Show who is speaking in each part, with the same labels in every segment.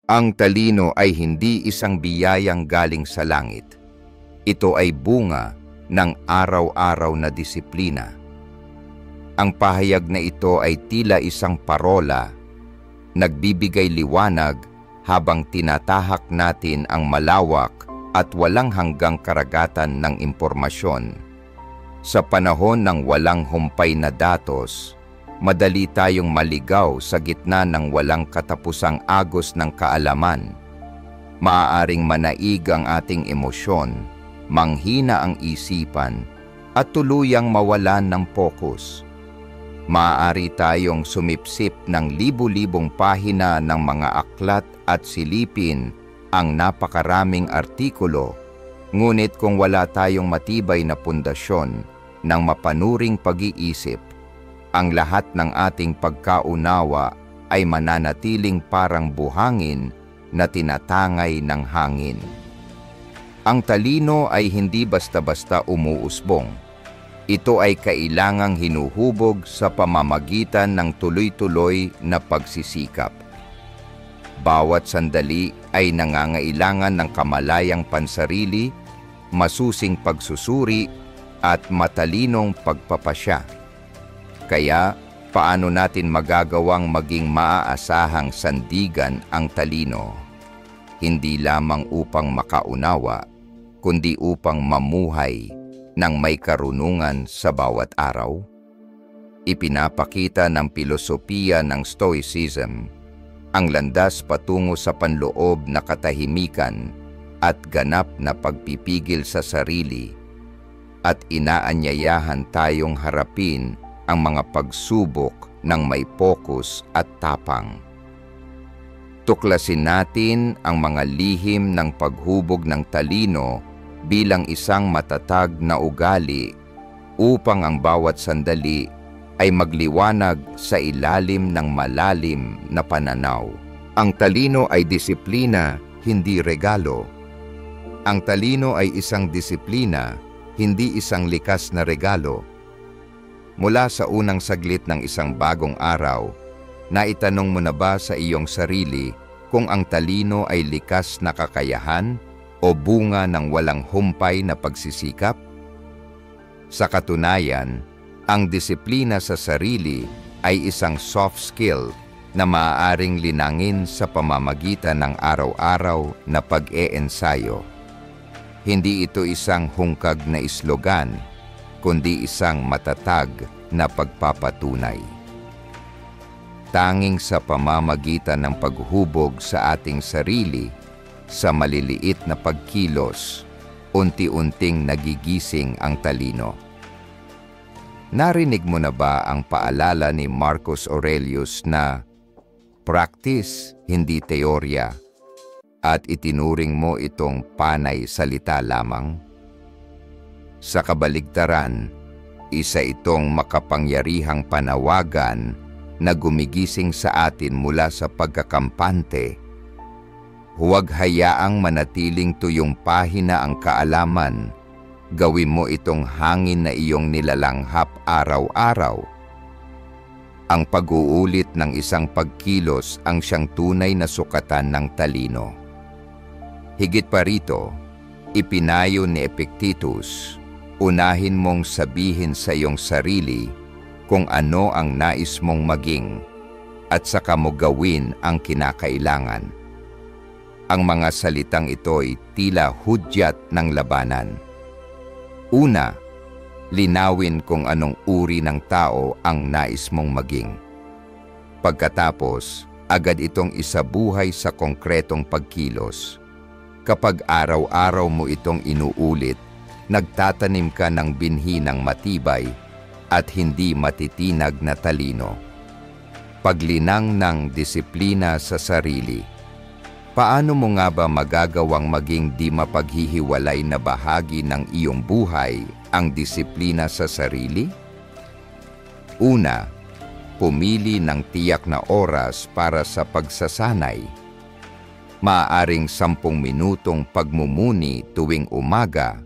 Speaker 1: Ang talino ay hindi isang biyayang galing sa langit. Ito ay bunga ng araw-araw na disiplina. Ang pahayag na ito ay tila isang parola, nagbibigay liwanag habang tinatahak natin ang malawak at walang hanggang karagatan ng impormasyon. Sa panahon ng walang humpay na datos, madali tayong maligaw sa gitna ng walang katapusang agos ng kaalaman. Maaaring manaig ang ating emosyon, manghina ang isipan, at tuluyang mawalan ng pokus. Maaari tayong sumipsip ng libu-libong pahina ng mga aklat at silipin ang napakaraming artikulo, ngunit kung wala tayong matibay na pundasyon ng mapanuring pag-iisip, ang lahat ng ating pagkaunawa ay mananatiling parang buhangin na tinatangay ng hangin. Ang talino ay hindi basta-basta umuusbong. Ito ay kailangang hinuhubog sa pamamagitan ng tuloy-tuloy na pagsisikap. Bawat sandali ay nangangailangan ng kamalayang pansarili, masusing pagsusuri, at matalinong pagpapasya. Kaya, paano natin magagawang maging maaasahang sandigan ang talino? Hindi lamang upang makaunawa, kundi upang mamuhay ng may karunungan sa bawat araw? Ipinapakita ng pilosopiya ng Stoicism ang landas patungo sa panloob na katahimikan at ganap na pagpipigil sa sarili, at inaanyayahan tayong harapin ang mga pagsubok ng may pokus at tapang. Tuklasin natin ang mga lihim ng paghubog ng talino bilang isang matatag na ugali upang ang bawat sandali ay magliwanag sa ilalim ng malalim na pananaw. Ang talino ay disiplina, hindi regalo. Ang talino ay isang disiplina, hindi isang likas na regalo. Mula sa unang saglit ng isang bagong araw, naitanong mo na ba sa iyong sarili kung ang talino ay likas na kakayahan o bunga ng walang humpay na pagsisikap? Sa katunayan, ang disiplina sa sarili ay isang soft skill na maaaring linangin sa pamamagitan ng araw-araw na pag-eensayo. Hindi ito isang hungkag na islogan, kundi isang matatag na pagpapatunay. Tanging sa pamamagitan ng paghubog sa ating sarili, sa maliliit na pagkilos, unti-unting nagigising ang talino. Narinig mo na ba ang paalala ni Marcus Aurelius na practice, hindi teorya, at itinuring mo itong panay salita lamang? Sa kabaligtaran, isa itong makapangyarihang panawagan na gumigising sa atin mula sa pagkakampante. Huwag hayaang manatiling tuyong pahina ang kaalaman. Gawin mo itong hangin na iyong nilalanghap araw-araw. Ang pag-uulit ng isang pagkilos ang siyang tunay na sukatan ng talino. Higit pa rito, ipinayo ni Epictetus, unahin mong sabihin sa iyong sarili kung ano ang nais mong maging at saka mo gawin ang kinakailangan. Ang mga salitang ito'y tila hudyat ng labanan. Una, linawin kung anong uri ng tao ang nais mong maging. Pagkatapos, agad itong isabuhay sa konkretong pagkilos. Kapag araw-araw mo itong inuulit, nagtatanim ka ng binhi ng matibay at hindi matitinag na talino. Paglinang ng disiplina sa sarili. Paano mo nga ba magagawang maging di mapaghihiwalay na bahagi ng iyong buhay ang disiplina sa sarili? Una, pumili ng tiyak na oras para sa pagsasanay. Maaaring 10 minutong pagmumuni tuwing umaga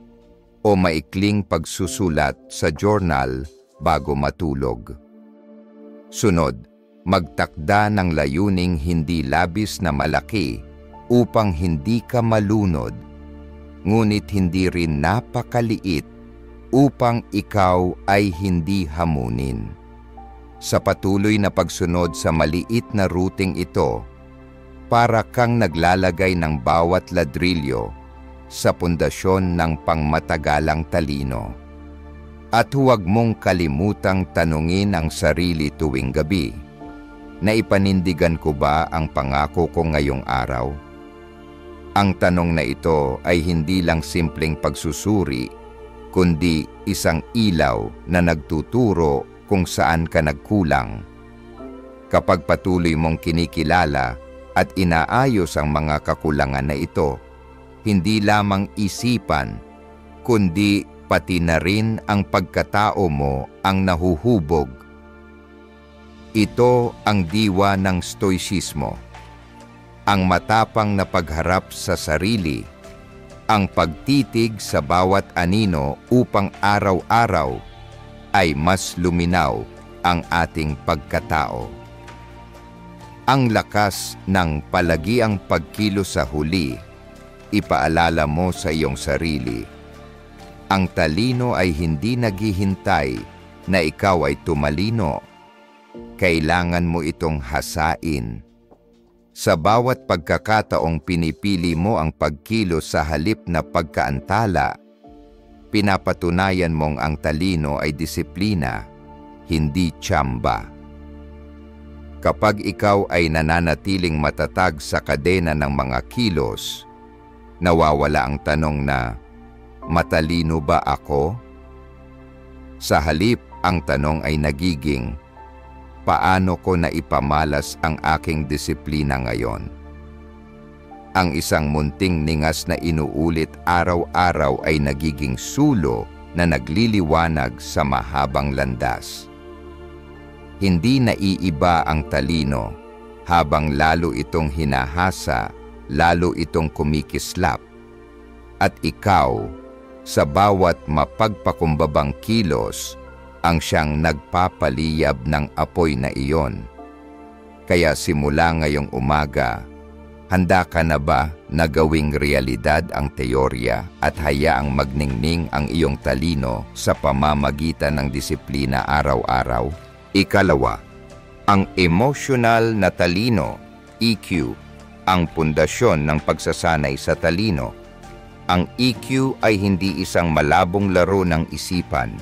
Speaker 1: o maikling pagsusulat sa journal bago matulog. Sunod, magtakda ng layuning hindi labis na malaki upang hindi ka malunod, ngunit hindi rin napakaliit upang ikaw ay hindi hamunin. Sa patuloy na pagsunod sa maliit na routing ito, para kang naglalagay ng bawat ladrilyo sa pundasyon ng pangmatagalang talino. At huwag mong kalimutang tanungin ang sarili tuwing gabi, na ipanindigan ko ba ang pangako ko ngayong araw? Ang tanong na ito ay hindi lang simpleng pagsusuri, kundi isang ilaw na nagtuturo kung saan ka nagkulang. Kapag patuloy mong kinikilala at inaayos ang mga kakulangan na ito, hindi lamang isipan, kundi pati na rin ang pagkatao mo ang nahuhubog. Ito ang diwa ng stoicismo, ang matapang na pagharap sa sarili, ang pagtitig sa bawat anino upang araw-araw ay mas luminaw ang ating pagkatao. Ang lakas ng palagiang pagkilos sa huli, ipaalala mo sa iyong sarili. Ang talino ay hindi naghihintay na ikaw ay tumalino. Kailangan mo itong hasain. Sa bawat pagkakataong pinipili mo ang pagkilos sa halip na pagkaantala, pinapatunayan mong ang talino ay disiplina, hindi tsamba. Kapag ikaw ay nananatiling matatag sa kadena ng mga kilos, nawawala ang tanong na, matalino ba ako? Sa halip, ang tanong ay nagiging, paano ko naipamalas ang aking disiplina ngayon? Ang isang munting ningas na inuulit araw-araw ay nagiging sulo na nagliliwanag sa mahabang landas. Hindi naiiba ang talino, habang lalo itong hinahasa, lalo itong kumikislap. At ikaw, sa bawat mapagpakumbabang kilos, ang siyang nagpapaliyab ng apoy na iyon. Kaya simula ngayong umaga, handa ka na ba na gawing realidad ang teorya at hayaang magningning ang iyong talino sa pamamagitan ng disiplina araw-araw? Ikalawa, ang emotional na talino, EQ, ang pundasyon ng pagsasanay sa talino. Ang EQ ay hindi isang malabong laro ng isipan.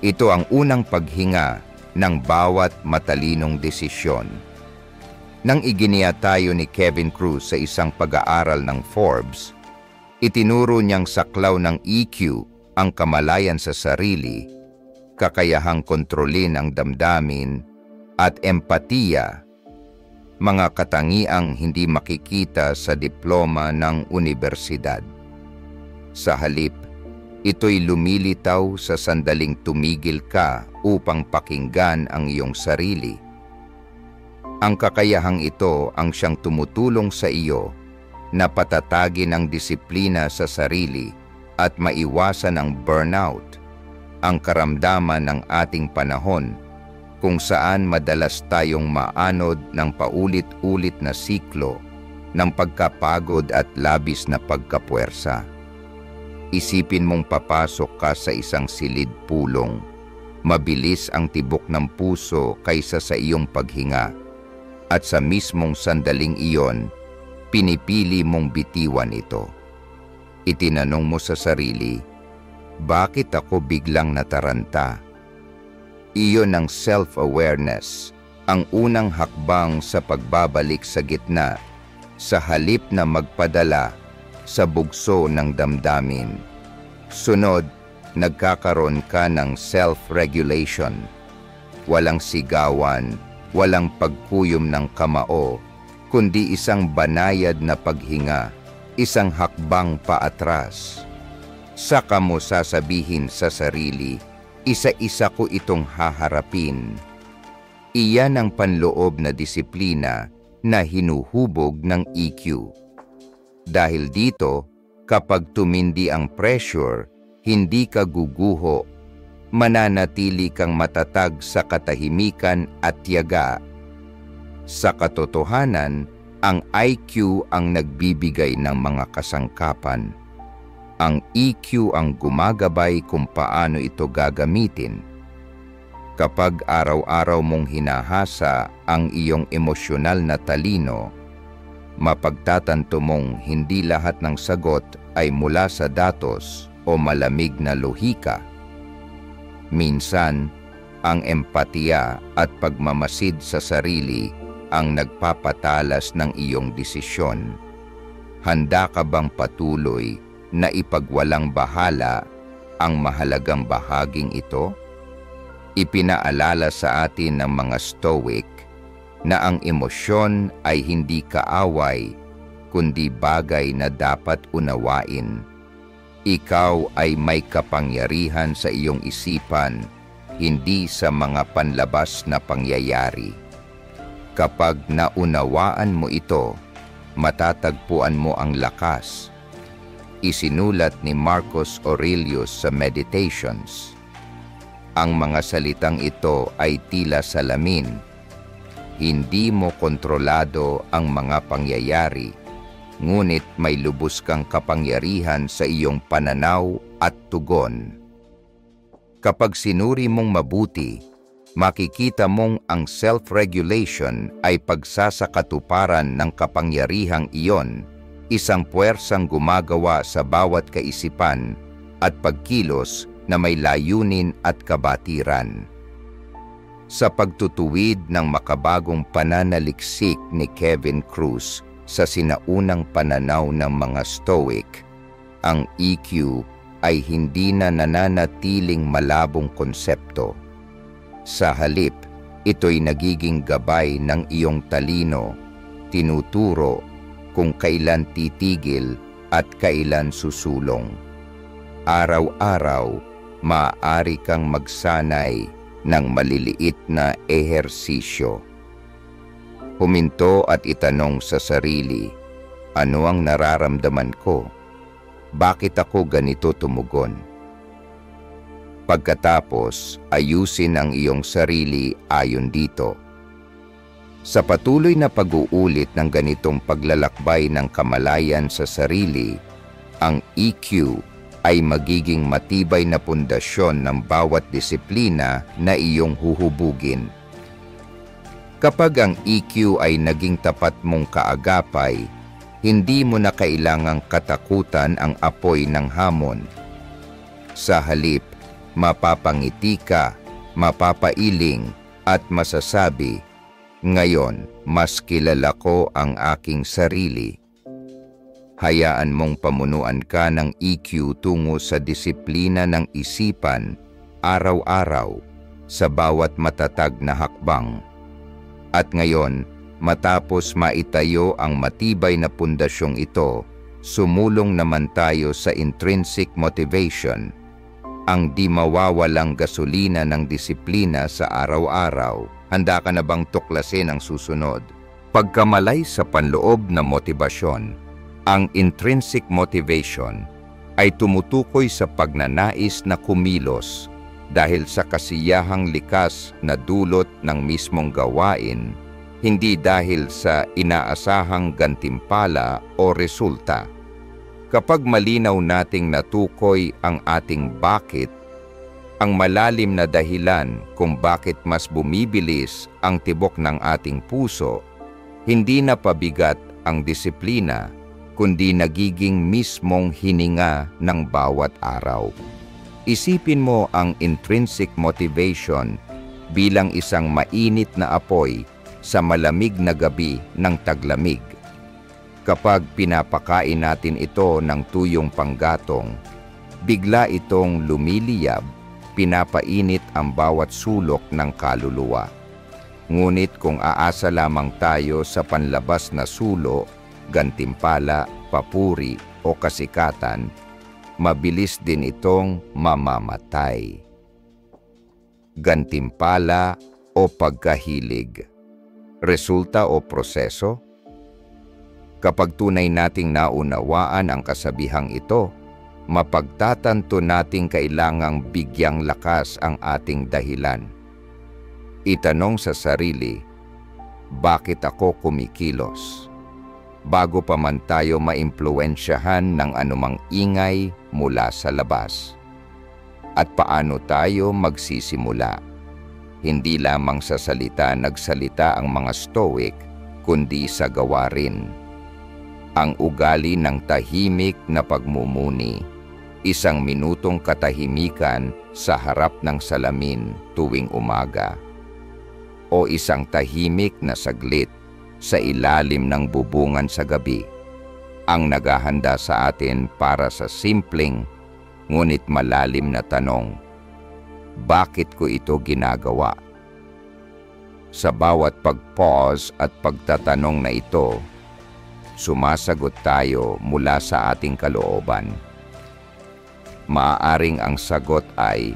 Speaker 1: Ito ang unang paghinga ng bawat matalinong desisyon. Nang iginiya tayo ni Kevin Cruz sa isang pag-aaral ng Forbes, itinuro niyang saklaw ng EQ ang kamalayan sa sarili, kakayahang kontrolin ang damdamin, at empatiya, mga katangiang hindi makikita sa diploma ng unibersidad. Sa halip, ito'y lumilitaw sa sandaling tumigil ka upang pakinggan ang iyong sarili. Ang kakayahang ito ang siyang tumutulong sa iyo na patatagin ang disiplina sa sarili at maiwasan ang burnout, ang karamdaman ng ating panahon kung saan madalas tayong maanod ng paulit-ulit na siklo ng pagkapagod at labis na pagkapuwersa. Isipin mong papasok ka sa isang silid-pulong. Mabilis ang tibok ng puso kaysa sa iyong paghinga. At sa mismong sandaling iyon, pinipili mong bitiwan ito. Itinanong mo sa sarili, bakit ako biglang nataranta? Iyon ang self-awareness, ang unang hakbang sa pagbabalik sa gitna, sa halip na magpadala sa bugso ng damdamin. Sunod, nagkakaroon ka ng self-regulation. Walang sigawan, walang pagkuyom ng kamao, kundi isang banayad na paghinga, isang hakbang paatras. Saka mo sasabihin sa sarili, isa-isa ko itong haharapin. Iyan ang panloob na disiplina na hinuhubog ng EQ. Dahil dito, kapag tumindi ang pressure, hindi ka guguho, mananatili kang matatag sa katahimikan at tiyaga. Sa katotohanan, Ang IQ ang nagbibigay ng mga kasangkapan. Ang EQ ang gumagabay kung paano ito gagamitin. Kapag araw-araw mong hinahasa ang iyong emosyonal na talino, mapagtatanto mong hindi lahat ng sagot ay mula sa datos o malamig na lohika. Minsan, ang empatiya at pagmamasid sa sarili ang nagpapatalas ng iyong desisyon. Handa ka bang patuloy na ipagwalang bahala ang mahalagang bahaging ito? Ipinaalala sa atin ng mga Stoic na ang emosyon ay hindi kaaway, kundi bagay na dapat unawain. Ikaw ay may kapangyarihan sa iyong isipan, hindi sa mga panlabas na pangyayari. Kapag naunawaan mo ito, matatagpuan mo ang lakas. Isinulat ni Marcus Aurelius sa Meditations. Ang mga salitang ito ay tila salamin. Hindi mo kontrolado ang mga pangyayari, ngunit may lubos kang kapangyarihan sa iyong pananaw at tugon. Kapag sinuri mong mabuti, makikita mong ang self-regulation ay pagsasakatuparan ng kapangyarihang iyon, isang puwersang gumagawa sa bawat kaisipan at pagkilos na may layunin at kabatiran. Sa pagtutuwid ng makabagong pananaliksik ni Kevin Cruz sa sinaunang pananaw ng mga Stoic, ang EQ ay hindi na nananatiling malabong konsepto. Sa halip, ito'y nagiging gabay ng iyong talino, tinuturo kung kailan titigil at kailan susulong. Araw-araw, maaari kang magsanay ng maliliit na ehersisyo. Huminto at itanong sa sarili, ano ang nararamdaman ko? Bakit ako ganito tumugon? Pagkatapos, ayusin ang iyong sarili ayon dito. Sa patuloy na pag-uulit ng ganitong paglalakbay ng kamalayan sa sarili, ang EQ ay magiging matibay na pundasyon ng bawat disiplina na iyong huhubugin. Kapag ang EQ ay naging tapat mong kaagapay, hindi mo na kailangang katakutan ang apoy ng hamon. Sa halip, mapapangiti ka, mapapailing, at masasabi, ngayon, mas kilala ko ang aking sarili. Hayaan mong pamunuan ka ng EQ tungo sa disiplina ng isipan, araw-araw, sa bawat matatag na hakbang. At ngayon, matapos maitayo ang matibay na pundasyong ito, sumulong naman tayo sa intrinsic motivation, ang di mawawalang gasolina ng disiplina sa araw-araw. Handa ka na bang tuklasin ang susunod? Pagkamalay sa panloob na motibasyon, ang intrinsic motivation ay tumutukoy sa pagnanais na kumilos dahil sa kasiyahang likas na dulot ng mismong gawain, hindi dahil sa inaasahang gantimpala o resulta. Kapag malinaw nating natukoy ang ating bakit, ang malalim na dahilan kung bakit mas bumibilis ang tibok ng ating puso, hindi na pabigat ang disiplina, kundi nagiging mismong hininga ng bawat araw. Isipin mo ang intrinsic motivation bilang isang mainit na apoy sa malamig na gabi ng taglamig. Kapag pinapakain natin ito ng tuyong panggatong, bigla itong lumiliyab, pinapainit ang bawat sulok ng kaluluwa. Ngunit kung aasa lamang tayo sa panlabas na sulo, gantimpala, papuri o kasikatan, mabilis din itong mamamatay. Gantimpala o pagkahilig. Resulta o proseso? Kapag tunay nating naunawaan ang kasabihang ito, mapagtatanto nating kailangang bigyang lakas ang ating dahilan. Itanong sa sarili, bakit ako kumikilos? bago pa man tayo maimpluwensyahan ng anumang ingay mula sa labas. At paano tayo magsisimula? Hindi lamang sa salita nagsalita ang mga Stoic, kundi sa gawa rin. Ang ugali ng tahimik na pagmumuni, isang minutong katahimikan sa harap ng salamin tuwing umaga, o isang tahimik na saglit sa ilalim ng bubungan sa gabi, ang naghahanda sa atin para sa simpleng ngunit malalim na tanong, bakit ko ito ginagawa? Sa bawat pag-pause at pagtatanong na ito, sumasagot tayo mula sa ating kalooban. Maaaring ang sagot ay,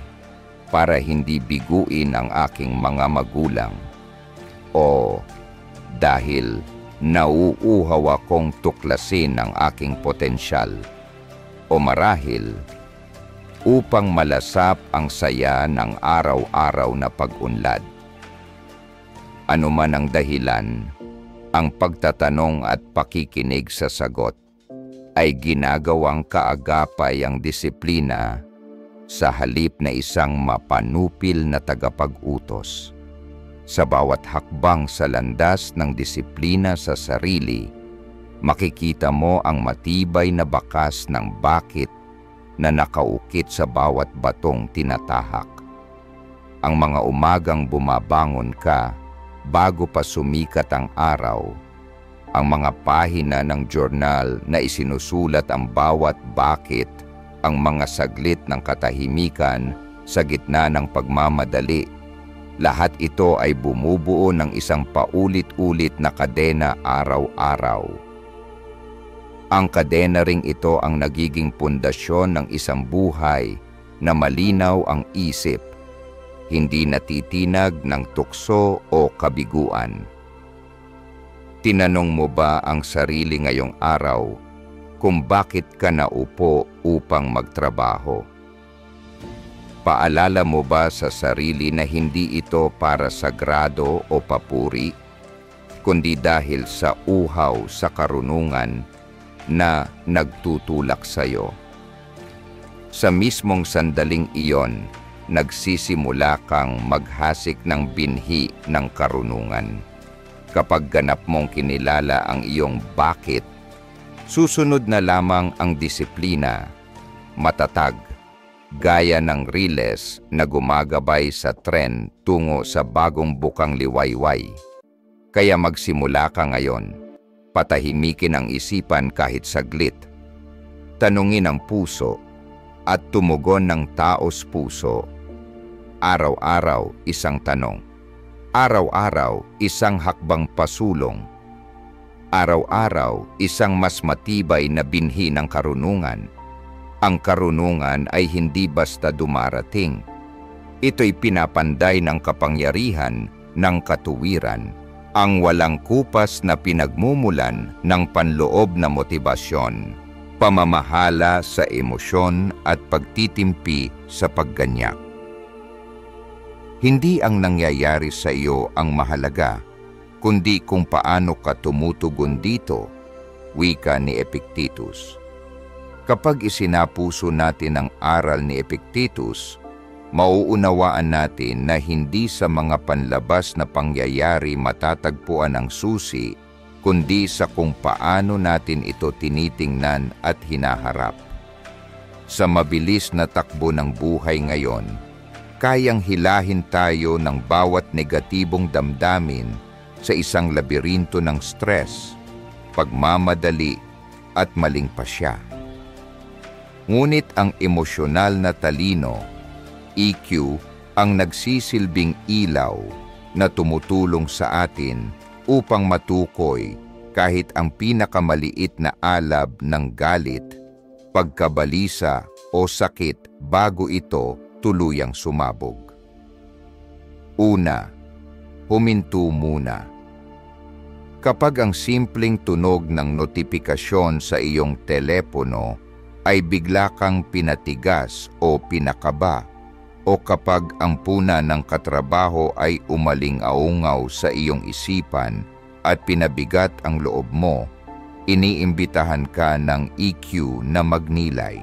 Speaker 1: para hindi biguin ang aking mga magulang, o dahil nauuhaw akong tuklasin ang aking potensyal, o marahil upang malasap ang saya ng araw-araw na pag-unlad. Ano man ang dahilan, ang pagtatanong at pakikinig sa sagot ay ginagawang kaagapay ang disiplina sa halip na isang mapanupil na tagapag-utos. Sa bawat hakbang sa landas ng disiplina sa sarili, makikita mo ang matibay na bakas ng bakit na nakaukit sa bawat batong tinatahak. Ang mga umagang bumabangon ka bago pa sumikat ang araw, ang mga pahina ng journal na isinusulat ang bawat bakit, ang mga saglit ng katahimikan sa gitna ng pagmamadali, lahat ito ay bumubuo ng isang paulit-ulit na kadena araw-araw. Ang kadena ring ito ang nagiging pundasyon ng isang buhay na malinaw ang isip, hindi natitinag ng tukso o kabiguan. Tinanong mo ba ang sarili ngayong araw kung bakit ka naupo upang magtrabaho? Paalala mo ba sa sarili na hindi ito para sa grado o papuri, kundi dahil sa uhaw sa karunungan na nagtutulak sa iyo? Sa mismong sandaling iyon, nagsisimula kang maghasik ng binhi ng karunungan. Kapag ganap mong kinilala ang iyong bakit, susunod na lamang ang disiplina, matatag, gaya ng riles na gumagabay sa tren tungo sa bagong bukang liwayway. Kaya magsimula ka ngayon. Patahimikin ang isipan kahit saglit. Tanungin ang puso at tumugon ng taos puso. Araw-araw isang tanong. Araw-araw isang hakbang pasulong. Araw-araw isang mas matibay na binhi ng karunungan. Ang karunungan ay hindi basta dumarating. Ito'y pinapanday ng kapangyarihan ng katuwiran, ang walang kupas na pinagmumulan ng panloob na motibasyon, pamamahala sa emosyon at pagtitimpi sa pagganyak. Hindi ang nangyayari sa iyo ang mahalaga, kundi kung paano ka tumutugon dito, wika ni Epictetus. Kapag isinapuso natin ang aral ni Epictetus, mauunawaan natin na hindi sa mga panlabas na pangyayari matatagpuan ang susi, kundi sa kung paano natin ito tinitingnan at hinaharap. Sa mabilis na takbo ng buhay ngayon, kayang hilahin tayo ng bawat negatibong damdamin sa isang labirinto ng stress, pagmamadali at maling pasya. Ngunit ang emosyonal na talino, EQ, ang nagsisilbing ilaw na tumutulong sa atin upang matukoy kahit ang pinakamaliit na alab ng galit, pagkabalisa o sakit bago ito tuluyang sumabog. Una, huminto muna. Kapag ang simpleng tunog ng notifikasyon sa iyong telepono ay bigla kang pinatigas o pinakaba, o kapag ang puna ng katrabaho ay umaling-aungaw sa iyong isipan at pinabigat ang loob mo, iniimbitahan ka ng EQ na magnilay.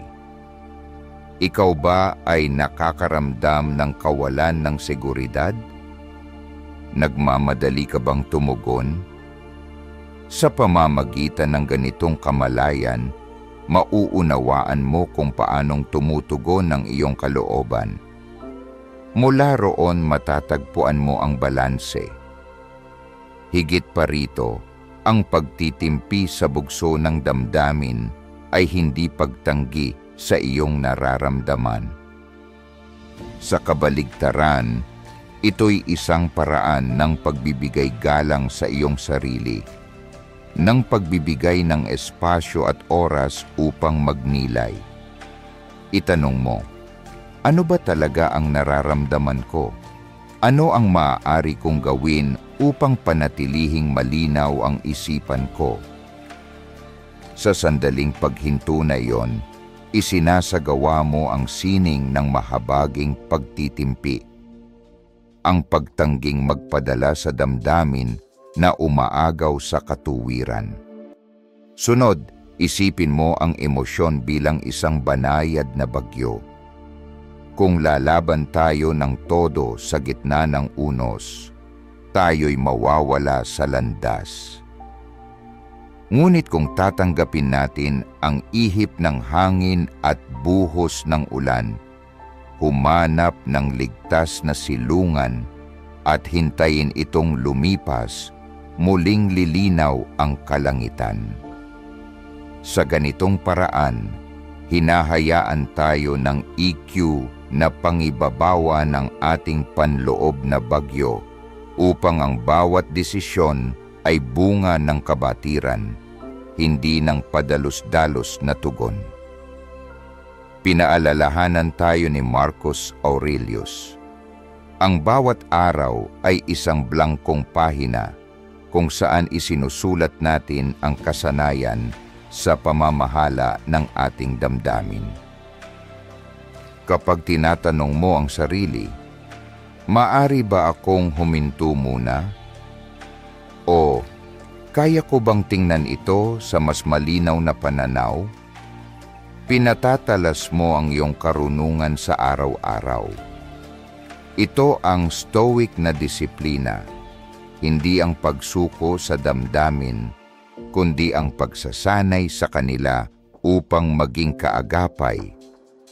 Speaker 1: Ikaw ba ay nakakaramdam ng kawalan ng seguridad? Nagmamadali ka bang tumugon? Sa pamamagitan ng ganitong kamalayan, mauunawaan mo kung paanong tumutugon ang iyong kalooban. Mula roon matatagpuan mo ang balanse. Higit pa rito, ang pagtitimpi sa bugso ng damdamin ay hindi pagtanggi sa iyong nararamdaman. Sa kabaligtaran, ito'y isang paraan ng pagbibigay galang sa iyong sarili, ng pagbibigay ng espasyo at oras upang magnilay. Itanong mo, ano ba talaga ang nararamdaman ko? Ano ang maaari kong gawin upang panatilihing malinaw ang isipan ko? Sa sandaling paghinto na iyon, isinasagawa mo ang sining ng mahabaging pagtitimpi, ang pagtangging magpadala sa damdamin na umaagaw sa katuwiran. Sunod, isipin mo ang emosyon bilang isang banayad na bagyo. Kung lalaban tayo ng todo sa gitna ng unos, tayo'y mawawala sa landas. Ngunit kung tatanggapin natin ang ihip ng hangin at buhos ng ulan, humanap ng ligtas na silungan at hintayin itong lumipas, muling lilinaw ang kalangitan. Sa ganitong paraan, hinahayaan tayo ng EQ na pangibabawa ng ating panloob na bagyo upang ang bawat desisyon ay bunga ng kabatiran, hindi ng padalos-dalos na tugon. Pinaalalahanan tayo ni Marcus Aurelius. Ang bawat araw ay isang blangkong pahina kung saan isinusulat natin ang kasanayan sa pamamahala ng ating damdamin. Kapag tinatanong mo ang sarili, maari ba akong huminto muna? O kaya ko bang tingnan ito sa mas malinaw na pananaw? Pinatatalas mo ang iyong karunungan sa araw-araw. Ito ang stoic na disiplina, hindi ang pagsuko sa damdamin, kundi ang pagsasanay sa kanila upang maging kaagapay,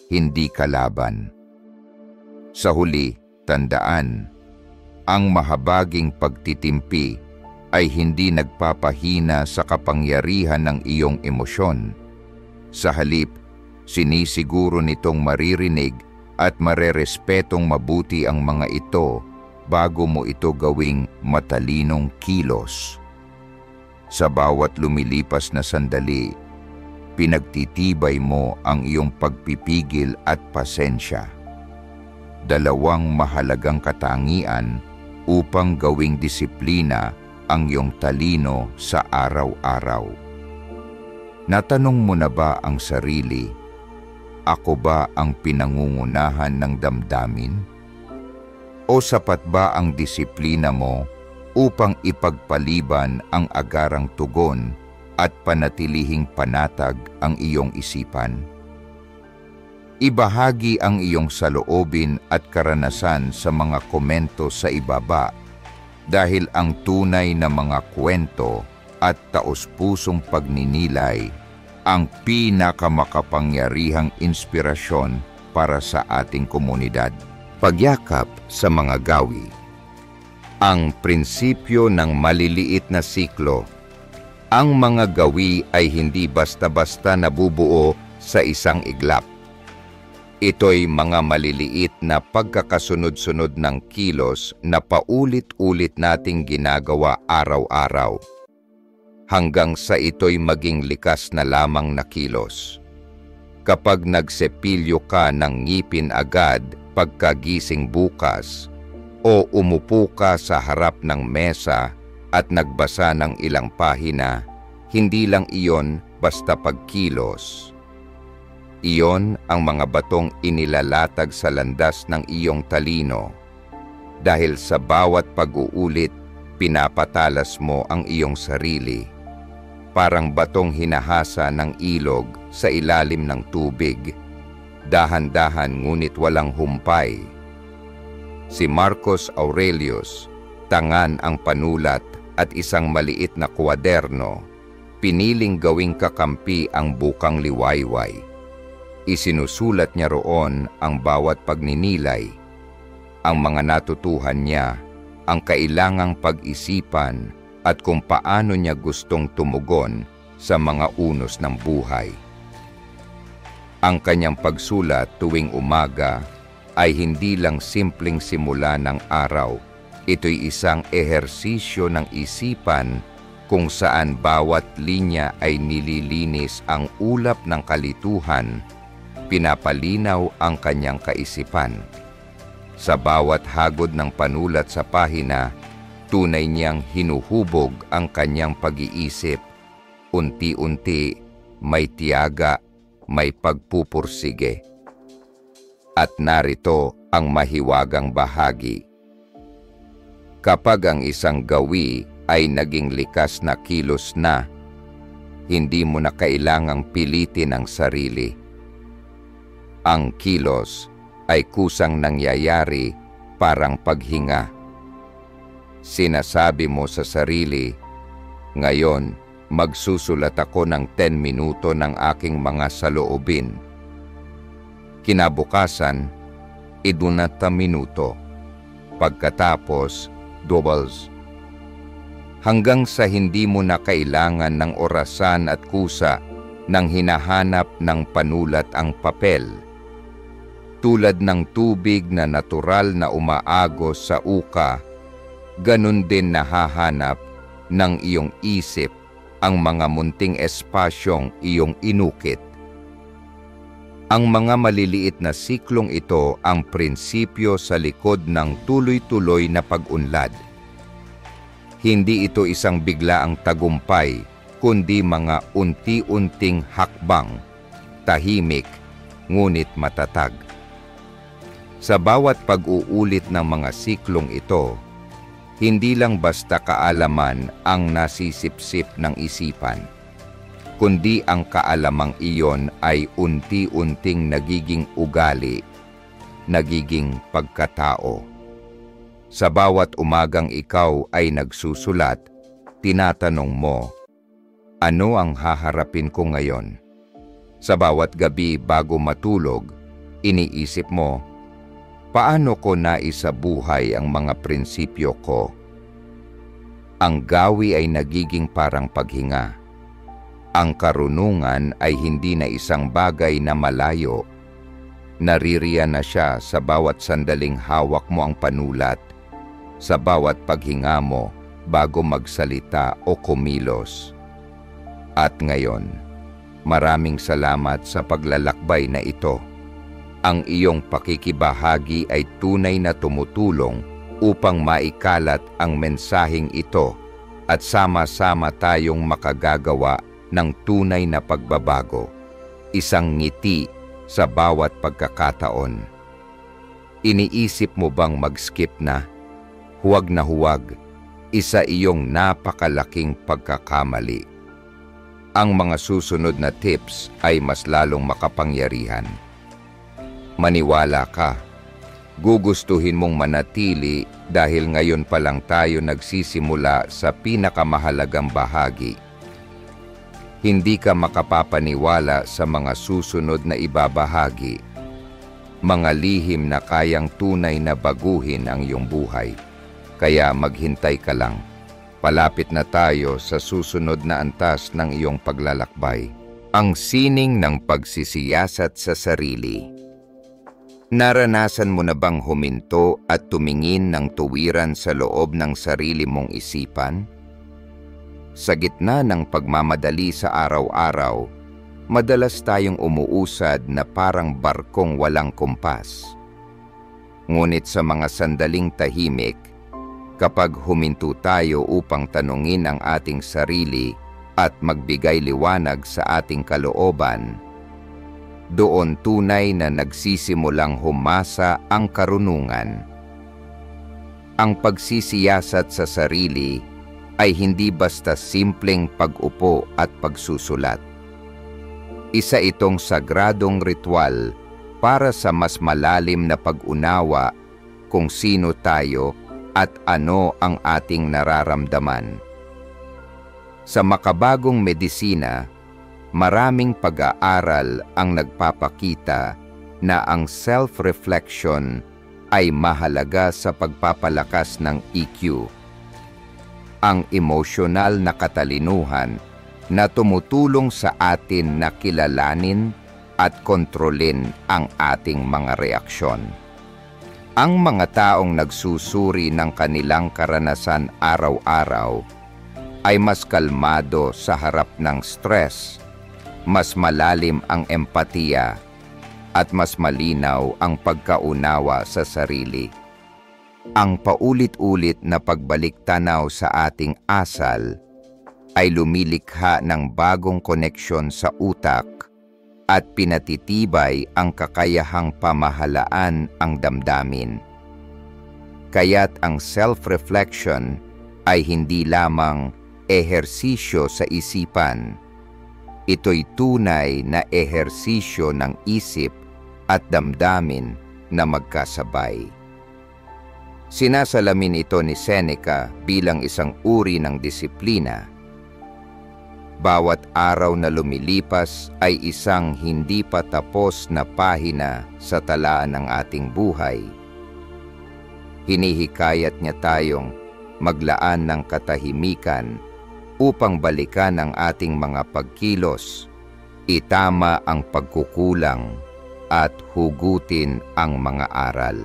Speaker 1: hindi kalaban. Sa huli, tandaan, ang mahabaging pagtitimpi ay hindi nagpapahina sa kapangyarihan ng iyong emosyon. Sa halip, sinisiguro nitong maririnig at marerespetong mabuti ang mga ito bago mo ito gawing matalinong kilos. Sa bawat lumilipas na sandali, pinagtitibay mo ang iyong pagpipigil at pasensya. Dalawang mahalagang katangian upang gawing disiplina ang iyong talino sa araw-araw. Natanong mo na ba ang sarili, ako ba ang pinangungunahan ng damdamin? O sapat ba ang disiplina mo upang ipagpaliban ang agarang tugon at panatilihing panatag ang iyong isipan? Ibahagi ang iyong saloobin at karanasan sa mga komento sa ibaba dahil ang tunay na mga kwento at taos-pusong pagninilay ang pinakamakapangyarihang inspirasyon para sa ating komunidad. Pagyakap sa mga gawi. Ang prinsipyo ng maliliit na siklo. Ang mga gawi ay hindi basta-basta nabubuo sa isang iglap. Ito'y mga maliliit na pagkakasunod-sunod ng kilos na paulit-ulit nating ginagawa araw-araw, hanggang sa ito'y maging likas na lamang na kilos. Kapag nagsepilyo ka ng ngipin agad pagkagising bukas, o umupo ka sa harap ng mesa at nagbasa ng ilang pahina, hindi lang iyon basta pagkilos. Iyon ang mga batong inilalatag sa landas ng iyong talino. Dahil sa bawat pag-uulit, pinapatalas mo ang iyong sarili. parang batong hinahasa ng ilog sa ilalim ng tubig, dahan-dahan ngunit walang humpay. Si Marcus Aurelius, tangan ang panulat at isang maliit na kwaderno, piniling gawing kakampi ang bukang liwayway. Isinusulat niya roon ang bawat pagninilay, ang mga natutuhan niya, ang kailangang pag-isipan at kung paano niya gustong tumugon sa mga unos ng buhay. Ang kanyang pagsulat tuwing umaga ay hindi lang simpleng simula ng araw. Ito'y isang ehersisyo ng isipan kung saan bawat linya ay nililinis ang ulap ng kalituhan, pinapalinaw ang kanyang kaisipan. Sa bawat hagod ng panulat sa pahina, tunay niyang hinuhubog ang kanyang pag-iisip. Unti-unti, may tiyaga, may pagpupursige. At narito ang mahiwagang bahagi. Kapag ang isang gawi ay naging likas na kilos na, hindi mo na kailangang pilitin ang sarili. Ang kilos ay kusang nangyayari parang paghinga. Sinasabi mo sa sarili, ngayon magsusulat ako ng 10 minuto ng aking mga saloobin. Kinabukasan, 20 minuto. Pagkatapos, doubles. Hanggang sa hindi mo na kailangan ng orasan at kusa nang hinahanap ng panulat ang papel. Tulad ng tubig na natural na umaagos sa uka, ganun din nahahanap ng iyong isip ang mga munting espasyong iyong inukit. Ang mga maliliit na siklong ito ang prinsipyo sa likod ng tuloy-tuloy na pag-unlad. Hindi ito isang biglaang tagumpay, kundi mga unti-unting hakbang, tahimik, ngunit matatag. Sa bawat pag-uulit ng mga siklong ito, hindi lang basta kaalaman ang nasisipsip ng isipan, kundi ang kaalamang iyon ay unti-unting nagiging ugali, nagiging pagkatao. Sa bawat umagang ikaw ay nagsusulat, tinatanong mo, ano ang haharapin ko ngayon? Sa bawat gabi bago matulog, iniisip mo, paano ko naisabuhay ang mga prinsipyo ko? Ang gawi ay nagiging parang paghinga. Ang karunungan ay hindi na isang bagay na malayo. Naririyan na siya sa bawat sandaling hawak mo ang panulat, sa bawat paghinga mo bago magsalita o kumilos. At ngayon, maraming salamat sa paglalakbay na ito. Ang iyong pakikibahagi ay tunay na tumutulong upang maikalat ang mensaheng ito at sama-sama tayong makagagawa ng tunay na pagbabago, isang ngiti sa bawat pagkakataon. Iniisip mo bang mag-skip na? Huwag na huwag, isa iyong napakalaking pagkakamali. Ang mga susunod na tips ay mas lalong makapangyarihan. Maniwala ka, gugustuhin mong manatili dahil ngayon pa lang tayo nagsisimula sa pinakamahalagang bahagi. Hindi ka makapapaniwala sa mga susunod na ibabahagi, mga lihim na kayang tunay na baguhin ang iyong buhay. Kaya maghintay ka lang. Palapit na tayo sa susunod na antas ng iyong paglalakbay. Ang sining ng pagsisiyasat sa sarili. Naranasan mo na bang huminto at tumingin ng tuwiran sa loob ng sarili mong isipan? Sa gitna ng pagmamadali sa araw-araw, madalas tayong umuusad na parang barkong walang kumpas. Ngunit sa mga sandaling tahimik, kapag huminto tayo upang tanungin ang ating sarili at magbigay liwanag sa ating kalooban, doon tunay na nagsisimulang humasa ang karunungan. Ang pagsisiyasat sa sarili ay hindi basta simpleng pag-upo at pagsusulat. Isa itong sagradong ritual para sa mas malalim na pag-unawa kung sino tayo at ano ang ating nararamdaman. Sa makabagong medisina, maraming pag-aaral ang nagpapakita na ang self-reflection ay mahalaga sa pagpapalakas ng EQ, ang emosyonal na katalinuhan na tumutulong sa atin na kilalanin at kontrolin ang ating mga reaksyon. Ang mga taong nagsusuri ng kanilang karanasan araw-araw ay mas kalmado sa harap ng stress, mas malalim ang empatiya, at mas malinaw ang pagkaunawa sa sarili. Ang paulit-ulit na pagbalik-tanaw sa ating asal ay lumilikha ng bagong koneksyon sa utak at pinatitibay ang kakayahang pamahalaan ang damdamin. Kaya't ang self-reflection ay hindi lamang ehersisyo sa isipan. Ito'y tunay na ehersisyo ng isip at damdamin na magkasabay. Sinasalamin ito ni Seneca bilang isang uri ng disiplina. Bawat araw na lumilipas ay isang hindi pa tapos na pahina sa talaan ng ating buhay. Hinihikayat niya tayong maglaan ng katahimikan upang balikan ang ating mga pagkilos, itama ang pagkukulang, at hugutin ang mga aral.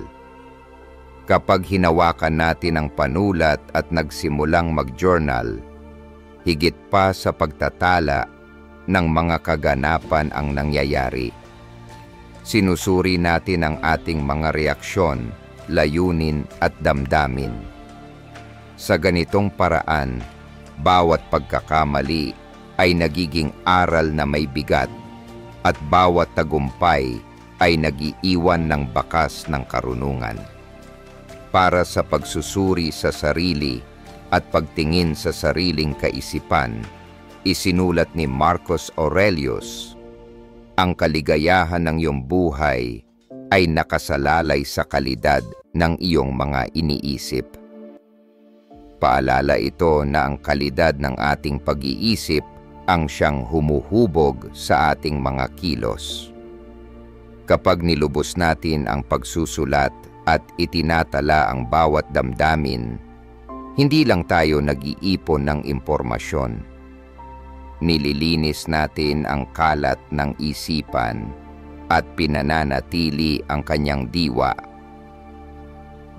Speaker 1: Kapag hinawakan natin ang panulat at nagsimulang mag-journal, higit pa sa pagtatala ng mga kaganapan ang nangyayari. Sinusuri natin ang ating mga reaksyon, layunin at damdamin. Sa ganitong paraan, bawat pagkakamali ay nagiging aral na may bigat at bawat tagumpay ay nag-iiwan ng bakas ng karunungan. Para sa pagsusuri sa sarili at pagtingin sa sariling kaisipan, isinulat ni Marcus Aurelius, ang kaligayahan ng iyong buhay ay nakasalalay sa kalidad ng iyong mga iniisip. Paalala ito na ang kalidad ng ating pag-iisip ang siyang humuhubog sa ating mga kilos. Kapag nilubos natin ang pagsusulat at itinatala ang bawat damdamin, hindi lang tayo nag-iipon ng impormasyon. Nililinis natin ang kalat ng isipan at pinananatili ang kanyang diwa.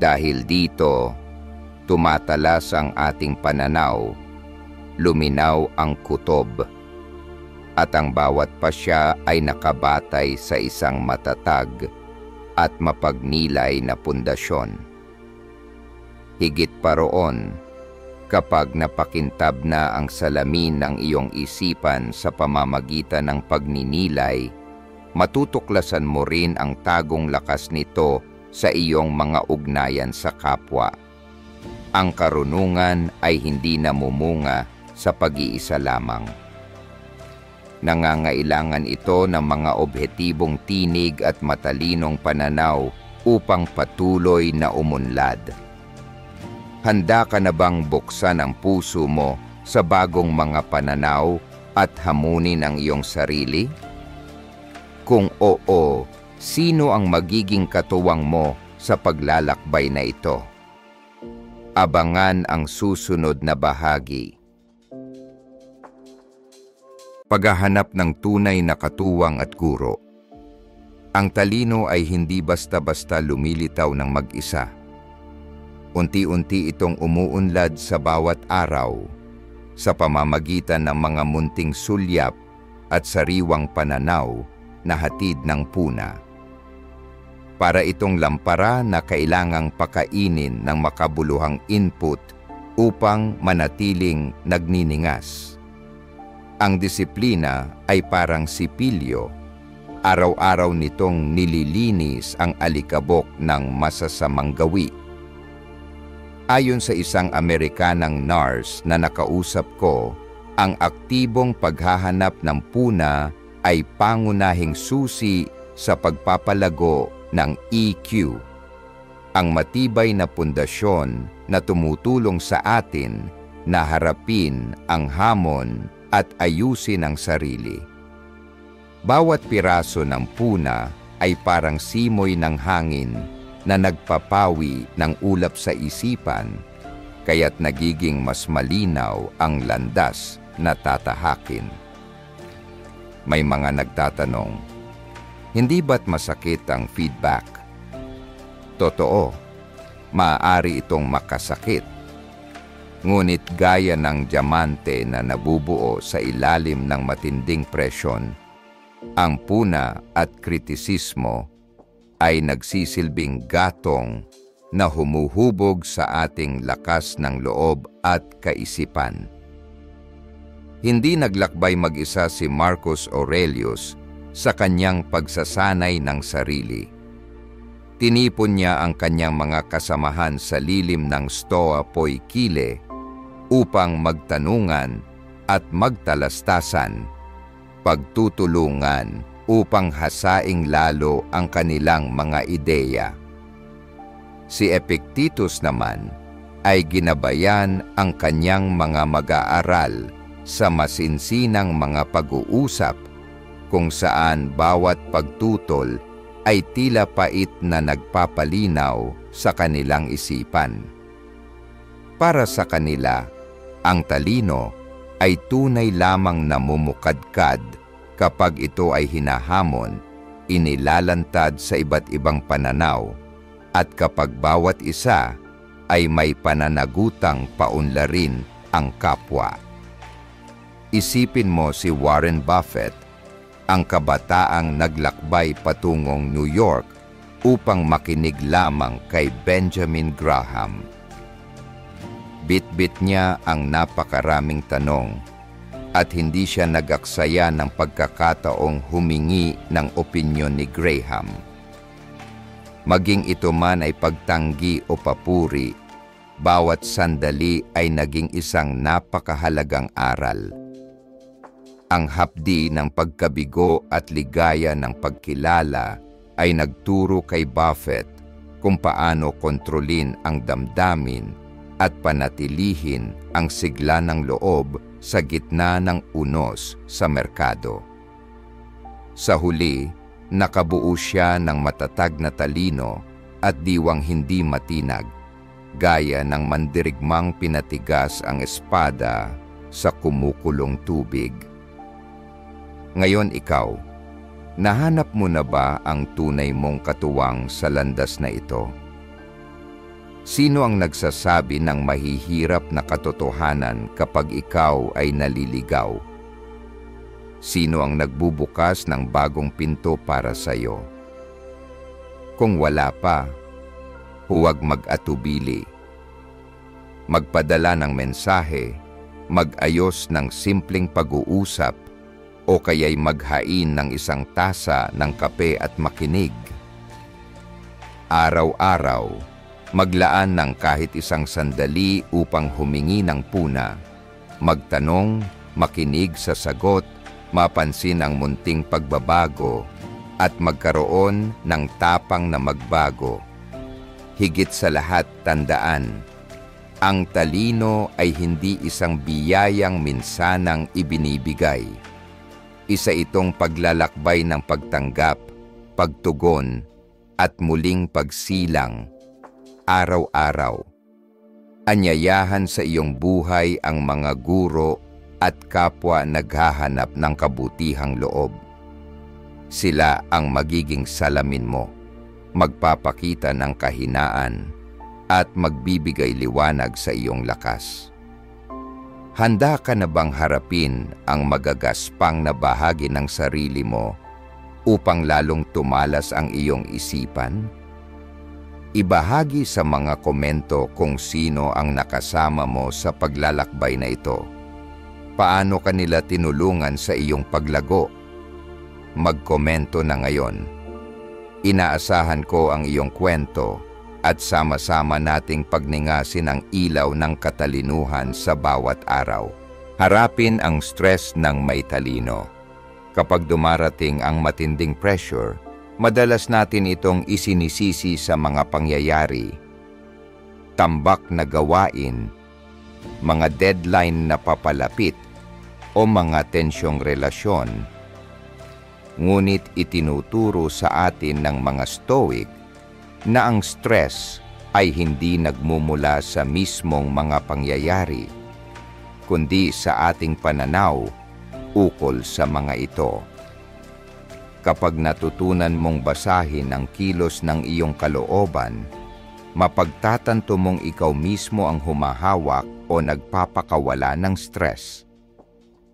Speaker 1: Dahil dito, tumatalas ang ating pananaw, luminaw ang kutob, at ang bawat pasya ay nakabatay sa isang matatag at mapagnilay na pundasyon. Higit pa roon, kapag napakintab na ang salamin ng iyong isipan sa pamamagitan ng pagninilay, matutuklasan mo rin ang tagong lakas nito sa iyong mga ugnayan sa kapwa. Ang karunungan ay hindi namumunga sa pag-iisa lamang. Nangangailangan ito ng mga objetibong tinig at matalinong pananaw upang patuloy na umunlad. Handa ka na bang buksan ang puso mo sa bagong mga pananaw at hamunin ang iyong sarili? Kung oo, sino ang magiging katuwang mo sa paglalakbay na ito? Abangan ang susunod na bahagi. Paghahanap ng tunay na katuwang at guro. Ang talino ay hindi basta-basta lumilitaw ng mag-isa. Unti-unti itong umuunlad sa bawat araw, sa pamamagitan ng mga munting sulyap at sariwang pananaw na hatid ng puna. Para itong lampara na kailangang pakainin ng makabuluhang input upang manatiling nagniningas. Ang disiplina ay parang sipilyo. Araw-araw nitong nililinis ang alikabok ng masasamang gawi. Ayon sa isang Amerikanang nurse na nakausap ko, ang aktibong paghahanap ng puna ay pangunahing susi sa pagpapalago ng EQ, ang matibay na pundasyon na tumutulong sa atin na harapin ang hamon at ayusin ang sarili. Bawat piraso ng puna ay parang simoy ng hangin na nagpapawi ng ulap sa isipan, kaya't nagiging mas malinaw ang landas na tatahakin. May mga nagtatanong, hindi ba't masakit ang feedback? Totoo, maaari itong makasakit. Ngunit gaya ng diamante na nabubuo sa ilalim ng matinding presyon, ang puna at kritisismo ay nagsisilbing gatong na humuhubog sa ating lakas ng loob at kaisipan. Hindi naglakbay mag-isa si Marcus Aurelius sa kanyang pagsasanay ng sarili. Tinipon niya ang kanyang mga kasamahan sa lilim ng Stoa Poikile upang magtanungan at magtalastasan, pagtutulungan upang hasaing lalo ang kanilang mga ideya. Si Epictetus naman ay ginabayan ang kanyang mga mag-aaral sa masinsinang mga pag-uusap kung saan bawat pagtutol ay tila pait na nagpapalinaw sa kanilang isipan. Para sa kanila, ang talino ay tunay lamang namumukadkad kapag ito ay hinahamon, inilalantad sa iba't ibang pananaw, at kapag bawat isa ay may pananagutang paunlarin ang kapwa. Isipin mo si Warren Buffett, ang kabataang naglakbay patungong New York upang makinig lamang kay Benjamin Graham. Bit-bit niya ang napakaraming tanong at hindi siya nag-aksaya ng pagkakataong humingi ng opinyon ni Graham. Maging ito man ay pagtanggi o papuri, bawat sandali ay naging isang napakahalagang aral. Ang hapdi ng pagkabigo at ligaya ng pagkilala ay nagturo kay Buffett kung paano kontrolin ang damdamin at panatilihin ang sigla ng loob sa gitna ng unos sa merkado. Sa huli, nakabuo siya ng matatag na talino at diwang hindi matinag, gaya ng mandirigmang pinatigas ang espada sa kumukulong tubig. Ngayon ikaw, nahanap mo na ba ang tunay mong katuwang sa landas na ito? Sino ang nagsasabi ng mahihirap na katotohanan kapag ikaw ay naliligaw? Sino ang nagbubukas ng bagong pinto para sa iyo? Kung wala pa, huwag mag-atubili. Magpadala ng mensahe, mag-ayos ng simpleng pag-uusap, o kaya'y maghain ng isang tasa ng kape at makinig. Araw-araw, maglaan ng kahit isang sandali upang humingi ng puna, magtanong, makinig sa sagot, mapansin ang munting pagbabago, at magkaroon ng tapang na magbago. Higit sa lahat, tandaan, ang talino ay hindi isang biyayang minsanang ibinibigay. Isa itong paglalakbay ng pagtanggap, pagtugon, at muling pagsilang, araw-araw. Anyayahan sa iyong buhay ang mga guro at kapwa naghahanap ng kabutihang loob. Sila ang magiging salamin mo, magpapakita ng kahinaan, at magbibigay liwanag sa iyong lakas. Handa ka na bang harapin ang magagaspang na bahagi ng sarili mo upang lalong tumalas ang iyong isipan? Ibahagi sa mga komento kung sino ang nakasama mo sa paglalakbay na ito. Paano kanila tinulungan sa iyong paglago? Magkomento na ngayon. Inaasahan ko ang iyong kwento at sama-sama nating pagningasin ang ilaw ng katalinuhan sa bawat araw. Harapin ang stress ng may talino. Kapag dumarating ang matinding pressure, madalas natin itong isinisisi sa mga pangyayari, tambak na gawain, mga deadline na papalapit, o mga tensyong relasyon. Ngunit itinuturo sa atin ng mga Stoic na ang stress ay hindi nagmumula sa mismong mga pangyayari, kundi sa ating pananaw ukol sa mga ito. Kapag natutunan mong basahin ang kilos ng iyong kalooban, mapagtatanto mong ikaw mismo ang humahawak o nagpapakawala ng stress.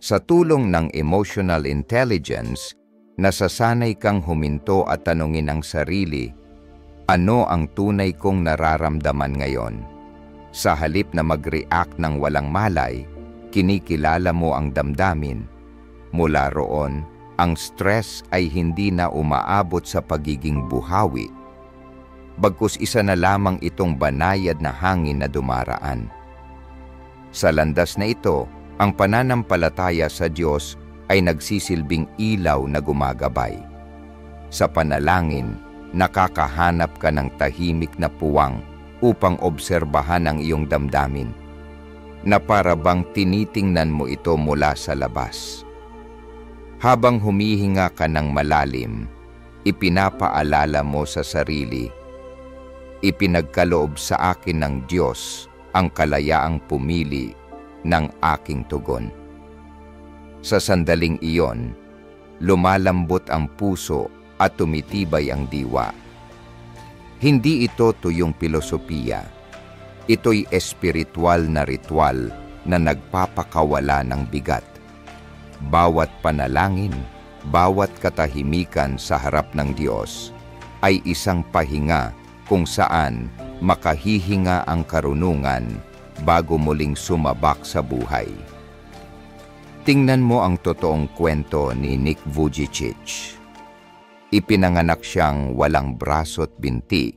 Speaker 1: Sa tulong ng emotional intelligence, nasasanay kang huminto at tanungin ang sarili, ano ang tunay kong nararamdaman ngayon? Sa halip na mag-react ng walang malay, kinikilala mo ang damdamin. Mula roon, ang stress ay hindi na umaabot sa pagiging buhawi. Bagkus isa na lamang itong banayad na hangin na dumaraan. Sa landas na ito, ang pananampalataya sa Diyos ay nagsisilbing ilaw na gumagabay. Sa panalangin, nakakahanap ka ng tahimik na puwang upang obserbahan ang iyong damdamin, na para bang tinitingnan mo ito mula sa labas. Habang humihinga ka ng malalim, ipinapaalala mo sa sarili, ipinagkaloob sa akin ng Diyos ang kalayaang pumili ng aking tugon. Sa sandaling iyon, lumalambot ang puso at tumitibay ang diwa. Hindi ito tuyong filosofiya. Ito'y espiritual na ritual na nagpapakawala ng bigat. Bawat panalangin, bawat katahimikan sa harap ng Diyos ay isang pahinga kung saan makahihinga ang karunungan bago muling sumabak sa buhay. Tingnan mo ang totoong kwento ni Nick Vujicic. Ipinanganak siyang walang braso't binti,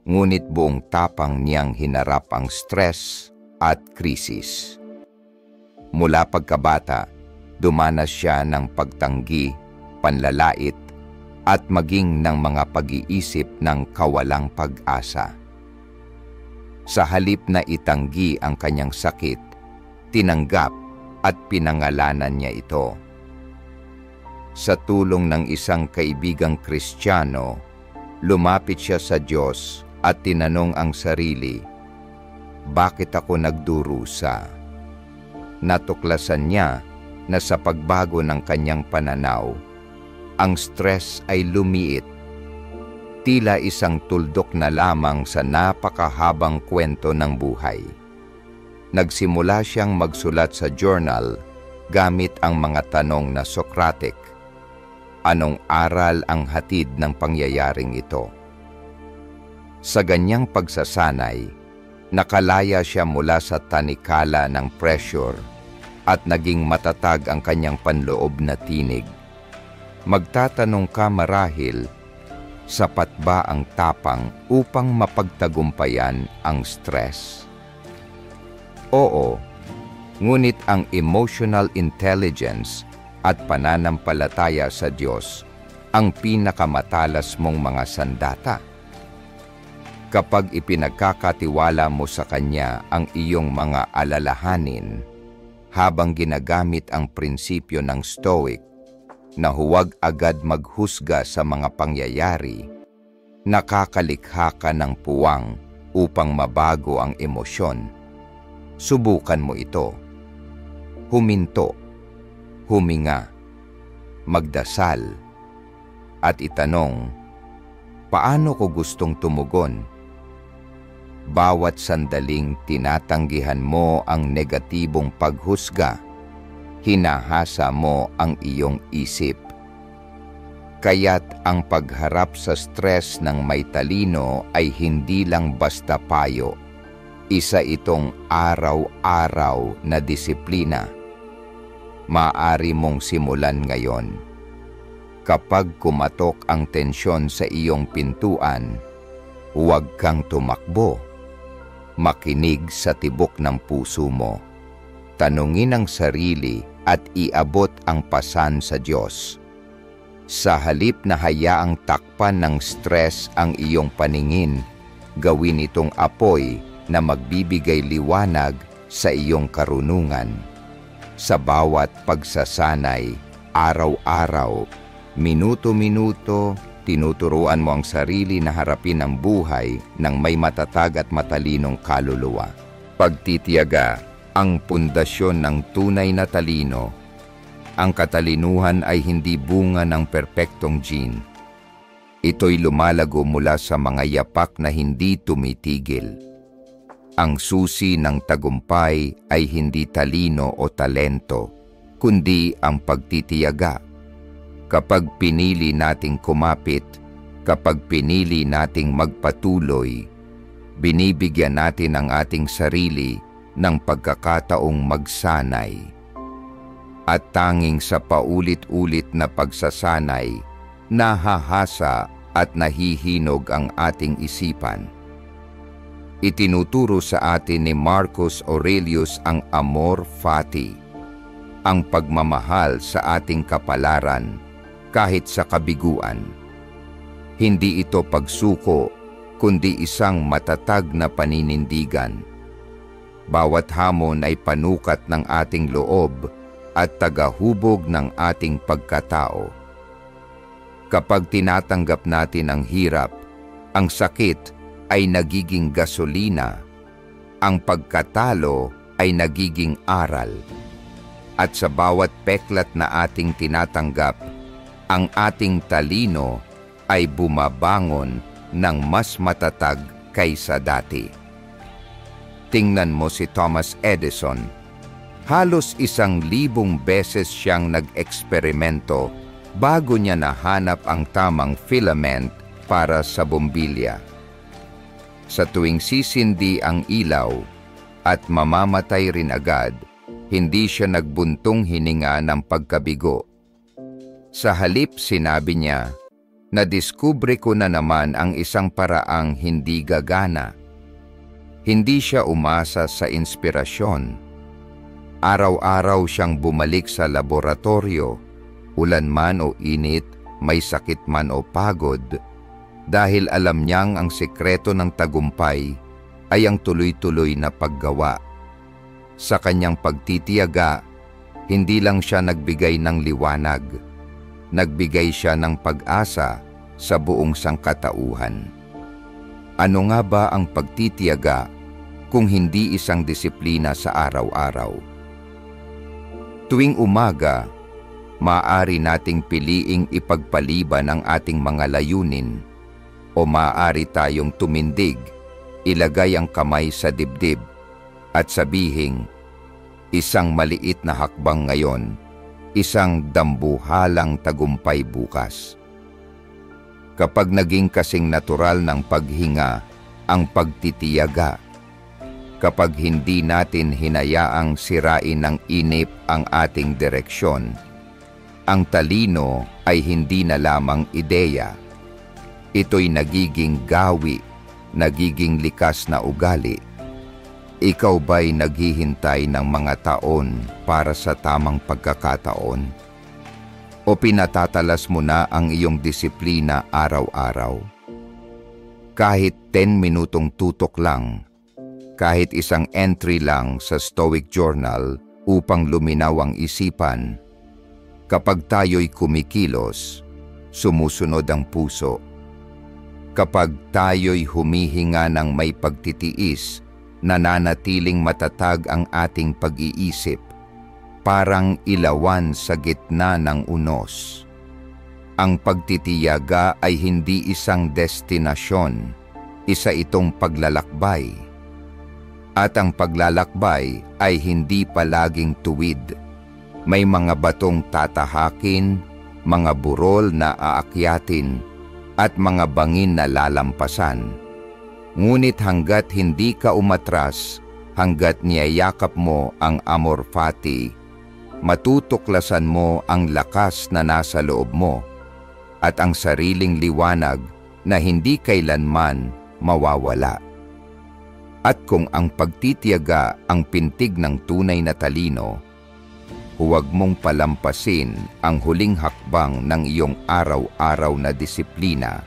Speaker 1: ngunit buong tapang niyang hinarap ang stress at krisis. Mula pagkabata, dumanas siya ng pagtanggi, panlalait, at maging ng mga pag-iisip ng kawalang pag-asa. Sa halip na itanggi ang kanyang sakit, tinanggap at pinangalanan niya ito. Sa tulong ng isang kaibigang Kristiyano, lumapit siya sa Diyos at tinanong ang sarili, bakit ako nagdurusa? Natuklasan niya na sa pagbago ng kanyang pananaw, ang stress ay lumiit, tila isang tuldok na lamang sa napakahabang kwento ng buhay. Nagsimula siyang magsulat sa journal gamit ang mga tanong na Socratic. Anong aral ang hatid ng pangyayaring ito? Sa ganyang pagsasanay, nakalaya siya mula sa tanikala ng pressure at naging matatag ang kanyang panloob na tinig. Magtatanong ka marahil, sapat ba ang tapang upang mapagtagumpayan ang stress? Oo, ngunit ang emotional intelligence at pananampalataya sa Diyos ang pinakamatalas mong mga sandata. Kapag ipinagkakatiwala mo sa Kanya ang iyong mga alalahanin, habang ginagamit ang prinsipyo ng Stoic na huwag agad maghusga sa mga pangyayari, nakakalikha ka ng puwang upang mabago ang emosyon. Subukan mo ito. Huminto, huminga, magdasal, at itanong, paano ko gustong tumugon? Bawat sandaling tinatanggihan mo ang negatibong paghusga, hinahasa mo ang iyong isip. Kaya't ang pagharap sa stress ng may talino ay hindi lang basta payo. Isa itong araw-araw na disiplina. Maaari mong simulan ngayon. Kapag kumatok ang tensyon sa iyong pintuan, huwag kang tumakbo. Makinig sa tibok ng puso mo. Tanungin ang sarili at iabot ang pasan sa Diyos. Sa halip na hayaang takpan ng stress ang iyong paningin, gawin itong apoy na magbibigay liwanag sa iyong karunungan. Sa bawat pagsasanay, araw-araw, minuto-minuto, tinuturuan mo ang sarili na harapin ang buhay ng may matatag at matalinong kaluluwa. Pagtitiyaga, ang pundasyon ng tunay na talino. Ang katalinuhan ay hindi bunga ng perpektong gene. Ito'y lumalago mula sa mga yapak na hindi tumitigil. Ang susi ng tagumpay ay hindi talino o talento, kundi ang pagtitiyaga. Kapag pinili nating kumapit, kapag pinili nating magpatuloy, binibigyan natin ang ating sarili ng pagkakataong magsanay. At tanging sa paulit-ulit na pagsasanay, nahahasa at nahihinog ang ating isipan. Itinuturo sa atin ni Marcus Aurelius ang amor fati, ang pagmamahal sa ating kapalaran kahit sa kabiguan. Hindi ito pagsuko, kundi isang matatag na paninindigan. Bawat hamon ay panukat ng ating loob at tagahubog ng ating pagkatao. Kapag tinatanggap natin ang hirap, ang sakit ay nagiging gasolina, ang pagkatalo ay nagiging aral. At sa bawat peklat na ating tinatanggap, ang ating talino ay bumabangon ng mas matatag kaysa dati. Tingnan mo si Thomas Edison. Halos 1,000 beses siyang nag-eksperimento bago niya nahanap ang tamang filament para sa bombilya. Sa tuwing sisindi ang ilaw at mamamatay rin agad, hindi siya nagbuntong hininga ng pagkabigo. Sa halip sinabi niya, "Nadiskubre ko na naman ang isang paraang hindi gagana." Hindi siya umasa sa inspirasyon. Araw-araw siyang bumalik sa laboratorio, ulan man o init, may sakit man o pagod, dahil alam niyang ang sekreto ng tagumpay ay ang tuloy-tuloy na paggawa. Sa kanyang pagtitiyaga, hindi lang siya nagbigay ng liwanag, nagbigay siya ng pag-asa sa buong sangkatauhan. Ano nga ba ang pagtitiyaga kung hindi isang disiplina sa araw-araw? Tuwing umaga, maaari nating piliing ipagpaliban ang ating mga layunin o maaari tayong tumindig, ilagay ang kamay sa dibdib at sabihing, isang maliit na hakbang ngayon, isang dambuhalang tagumpay bukas. Kapag naging kasing natural ng paghinga ang pagtitiyaga, kapag hindi natin hinayaang sirain ng inip ang ating direksyon, ang talino ay hindi na lamang ideya. Ito'y nagiging gawi, nagiging likas na ugali. Ikaw ba'y naghihintay ng mga taon para sa tamang pagkakataon? O pinatatalas mo na ang iyong disiplina araw-araw? Kahit 10 minutong tutok lang, kahit isang entry lang sa Stoic Journal upang luminaw ang isipan, kapag tayo'y kumikilos, sumusunod ang puso. Kapag tayo'y humihinga ng may pagtitiis, nananatiling matatag ang ating pag-iisip, parang ilawan sa gitna ng unos. Ang pagtitiyaga ay hindi isang destinasyon, isa itong paglalakbay. At ang paglalakbay ay hindi palaging tuwid. May mga batong tatahakin, mga burol na aakyatin, at mga bangin na lalampasan. Ngunit hanggat hindi ka umatras, hanggat niyayakap mo ang amor fati, matutuklasan mo ang lakas na nasa loob mo at ang sariling liwanag na hindi kailanman mawawala. At kung ang pagtitiyaga ang pintig ng tunay na talino, huwag mong palampasin ang huling hakbang ng iyong araw-araw na disiplina.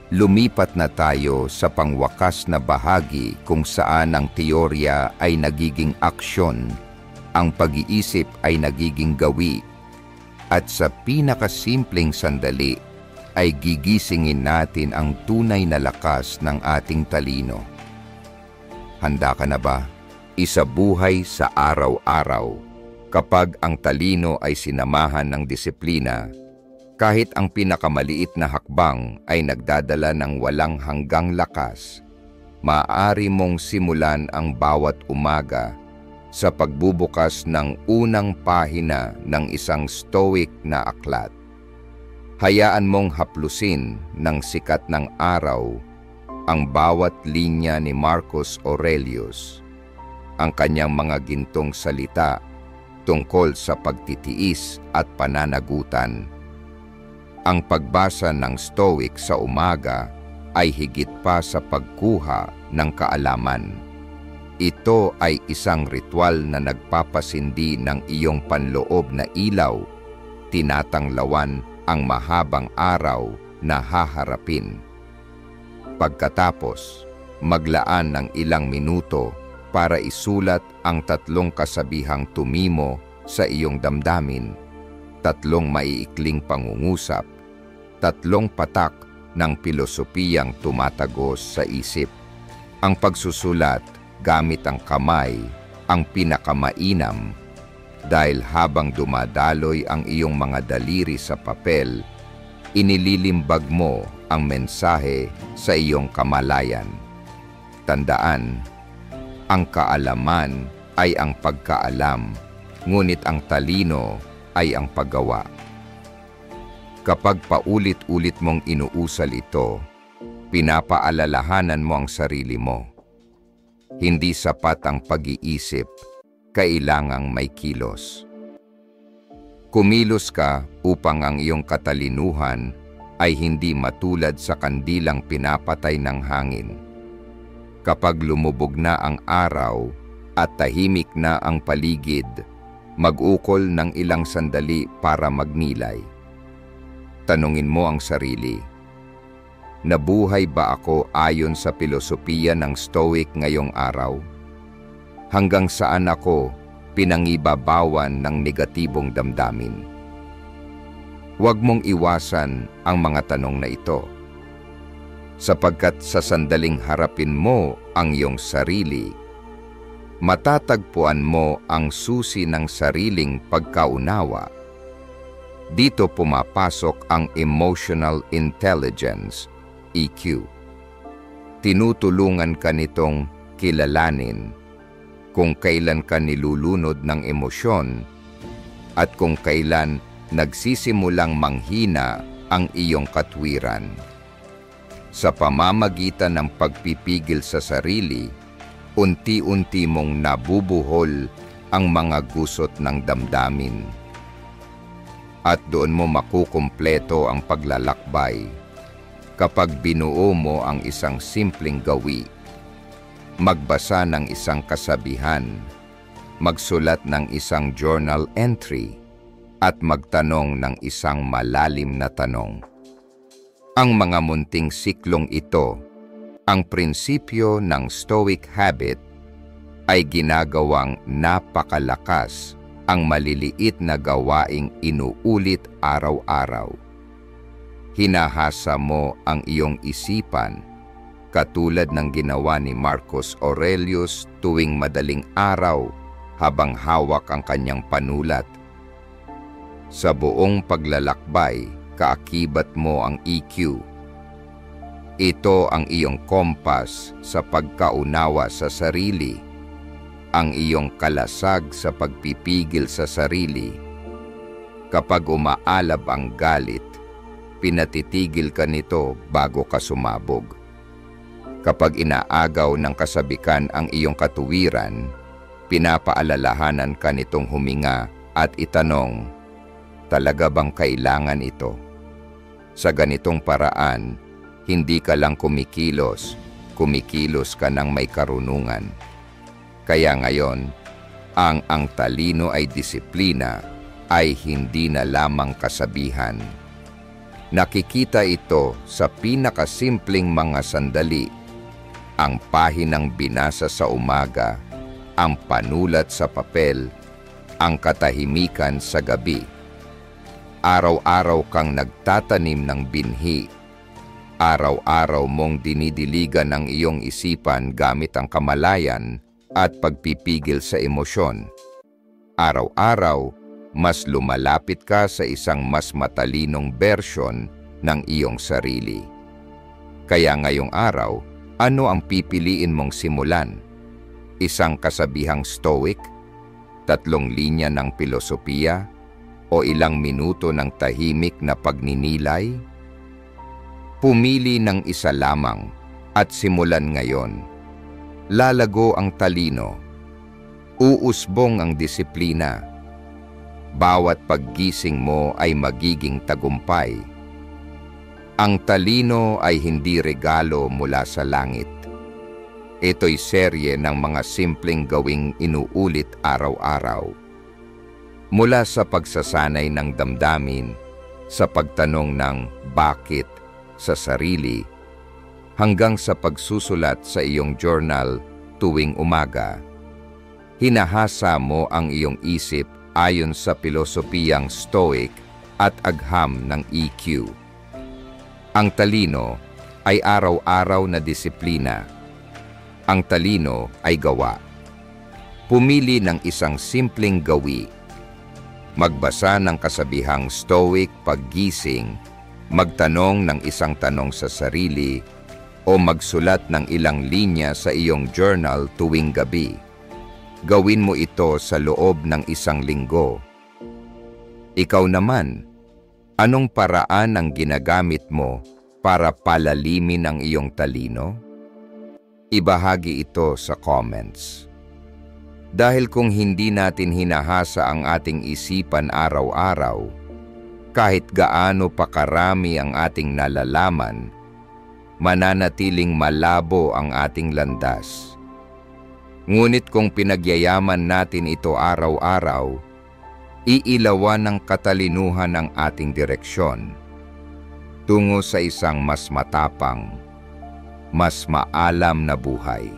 Speaker 1: Lumipat na tayo sa pangwakas na bahagi kung saan ang teorya ay nagiging aksyon, ang pag-iisip ay nagiging gawi, at sa pinakasimpleng sandali ay gigisingin natin ang tunay na lakas ng ating talino. Handa ka na ba? Isabuhay sa araw-araw. Kapag ang talino ay sinamahan ng disiplina, kahit ang pinakamaliit na hakbang ay nagdadala ng walang hanggang lakas, maaari mong simulan ang bawat umaga sa pagbubukas ng unang pahina ng isang stoic na aklat. Hayaan mong haplusin ng sikat ng araw ang bawat linya ni Marcus Aurelius, ang kanyang mga gintong salita tungkol sa pagtitiis at pananagutan. Ang pagbasa ng Stoic sa umaga ay higit pa sa pagkuha ng kaalaman. Ito ay isang ritual na nagpapasindi ng iyong panloob na ilaw, tinatanglawan ang mahabang araw na haharapin. Pagkatapos, maglaan ng ilang minuto para isulat ang 3 kasabihang tumimo sa iyong damdamin, 3 maiikling pangungusap, 3 patak ng pilosopiyang tumatagos sa isip. Ang pagsusulat gamit ang kamay ang pinakamainam dahil habang dumadaloy ang iyong mga daliri sa papel, inililimbag mo ang mensahe sa iyong kamalayan. Tandaan, ang kaalaman ay ang pagkaalam, ngunit ang talino ay ang paggawa. Kapag paulit-ulit mong inuusal ito, pinapaalalahanan mo ang sarili mo. Hindi sapat ang pag-iisip, kailangang may kilos. Kumilos ka upang ang iyong katalinuhan ay hindi matulad sa kandilang pinapatay ng hangin. Kapag lumubog na ang araw at tahimik na ang paligid, mag-ukol ng ilang sandali para magnilay. Tanungin mo ang sarili, nabuhay ba ako ayon sa pilosopiya ng Stoic ngayong araw? Hanggang saan ako pinangibabawan ng negatibong damdamin? Huwag mong iwasan ang mga tanong na ito, sapagkat sa sandaling harapin mo ang iyong sarili, matatagpuan mo ang susi ng sariling pagkaunawa. Dito pumapasok ang emotional intelligence, EQ. Tinutulungan ka nitong kilalanin kung kailan ka nilulunod ng emosyon at kung kailan nagsisimulang manghina ang iyong katwiran. Sa pamamagitan ng pagpipigil sa sarili, unti-unti mong nabubuhol ang mga gusot ng damdamin. At doon mo makukumpleto ang paglalakbay kapag binuo mo ang isang simpleng gawi. Magbasa ng isang kasabihan, magsulat ng isang journal entry, at magtanong ng isang malalim na tanong. Ang mga munting siklong ito, ang prinsipyo ng Stoic habit, ay ginagawang napakalakas ang maliliit na gawaing inuulit araw-araw. Hinahasa mo ang iyong isipan, katulad ng ginawa ni Marcus Aurelius tuwing madaling araw habang hawak ang kanyang panulat. Sa buong paglalakbay, kaakibat mo ang EQ. Ito ang iyong kompas sa pagkaunawa sa sarili, ang iyong kalasag sa pagpipigil sa sarili. Kapag umaalab ang galit, pinatitigil ka nito bago ka sumabog. Kapag inaagaw ng kasabikan ang iyong katuwiran, pinapaalalahanan ka nitong huminga at itanong, talaga bang kailangan ito? Sa ganitong paraan, Hindi ka lang kumikilos ka ng may karunungan. Kaya ngayon, ang talino ay disiplina ay hindi na lamang kasabihan. Nakikita ito sa pinakasimpleng mga sandali, ang pahinang binasa sa umaga, ang panulat sa papel, ang katahimikan sa gabi. Araw-araw kang nagtatanim ng binhi. Araw-araw mong dinidiligan ang iyong isipan gamit ang kamalayan at pagpipigil sa emosyon. Araw-araw, mas lumalapit ka sa isang mas matalinong bersyon ng iyong sarili. Kaya ngayong araw, ano ang pipiliin mong simulan? Isang kasabihang stoic, 3 linya ng pilosopiya, o ilang minuto ng tahimik na pagninilay? Pumili ng isa lamang at simulan ngayon. Lalago ang talino. Uusbong ang disiplina. Bawat paggising mo ay magiging tagumpay. Ang talino ay hindi regalo mula sa langit. Ito'y serye ng mga simpleng gawing inuulit araw-araw. Mula sa pagsasanay ng damdamin, sa pagtanong ng bakit sa sarili, hanggang sa pagsusulat sa iyong journal tuwing umaga. Hinahasa mo ang iyong isip ayon sa pilosopiyang Stoic at agham ng EQ. Ang talino ay araw-araw na disiplina. Ang talino ay gawa. Pumili ng isang simpleng gawi. Magbasa ng kasabihang Stoic paggising, magtanong ng isang tanong sa sarili, o magsulat ng ilang linya sa iyong journal tuwing gabi. Gawin mo ito sa loob ng 1 linggo. Ikaw naman, anong paraan ang ginagamit mo para palalimin ang iyong talino? Ibahagi ito sa comments. Dahil kung hindi natin hinahasa ang ating isipan araw-araw, kahit gaano pa karami ang ating nalalaman, mananatiling malabo ang ating landas. Ngunit kung pinagyayaman natin ito araw-araw, iilawan ng katalinuhan ang ating direksyon tungo sa isang mas matapang, mas maalam na buhay.